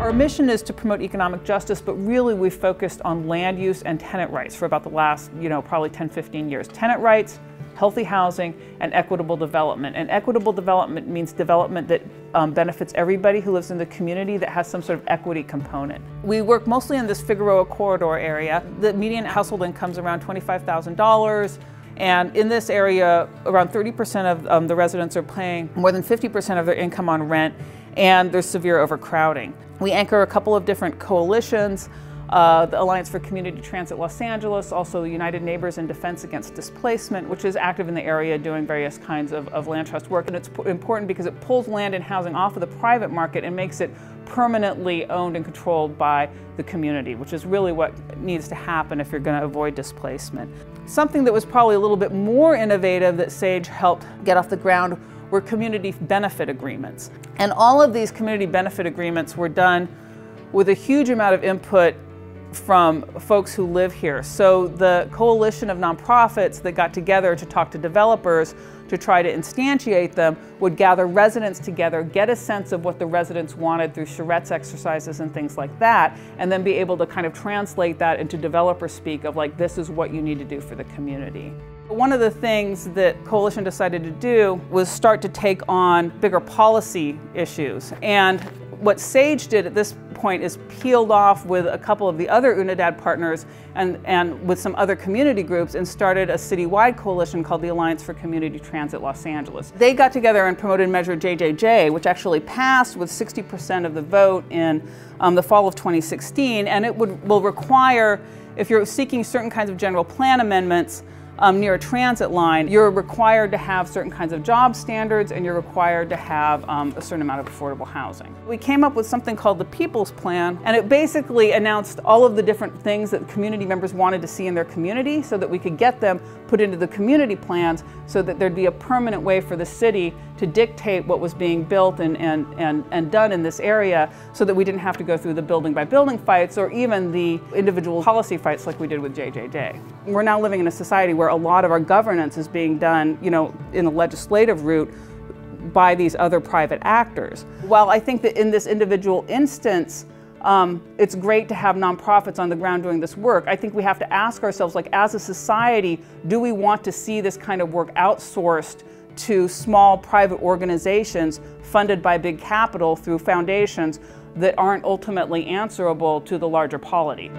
Our mission is to promote economic justice, but really we've focused on land use and tenant rights for about the last, probably 10, 15 years. Tenant rights, healthy housing, and equitable development. And equitable development means development that benefits everybody who lives in the community, that has some sort of equity component. We work mostly in this Figueroa corridor area. The median household income is around $25,000. And in this area, around 30% of the residents are paying more than 50% of their income on rent, and there's severe overcrowding. We anchor a couple of different coalitions, the Alliance for Community Transit Los Angeles, also the United Neighbors in Defense Against Displacement, which is active in the area doing various kinds of land trust work. And it's important because it pulls land and housing off of the private market and makes it permanently owned and controlled by the community, which is really what needs to happen if you're going to avoid displacement. Something that was probably a little bit more innovative that SAJE helped get off the ground were community benefit agreements. And all of these community benefit agreements were done with a huge amount of input from folks who live here. So the coalition of nonprofits that got together to talk to developers to try to instantiate them would gather residents together, get a sense of what the residents wanted through charrettes exercises and things like that, and then be able to kind of translate that into developer speak of like, this is what you need to do for the community. One of the things that Coalition decided to do was start to take on bigger policy issues. And what SAJE did at this point is peeled off with a couple of the other UNIDAD partners and with some other community groups and started a citywide coalition called the Alliance for Community Transit Los Angeles. They got together and promoted Measure JJJ, which actually passed with 60% of the vote in the fall of 2016, and it will require, if you're seeking certain kinds of general plan amendments near a transit line, you're required to have certain kinds of job standards and you're required to have a certain amount of affordable housing. We came up with something called the People's Plan, and it basically announced all of the different things that community members wanted to see in their community so that we could get them put into the community plans so that there'd be a permanent way for the city to dictate what was being built and done in this area so that we didn't have to go through the building by building fights or even the individual policy fights like we did with JJJ. We're now living in a society where a lot of our governance is being done, in a legislative route by these other private actors. While I think that in this individual instance, it's great to have nonprofits on the ground doing this work, I think we have to ask ourselves, like, as a society, do we want to see this kind of work outsourced to small private organizations funded by big capital through foundations that aren't ultimately answerable to the larger polity?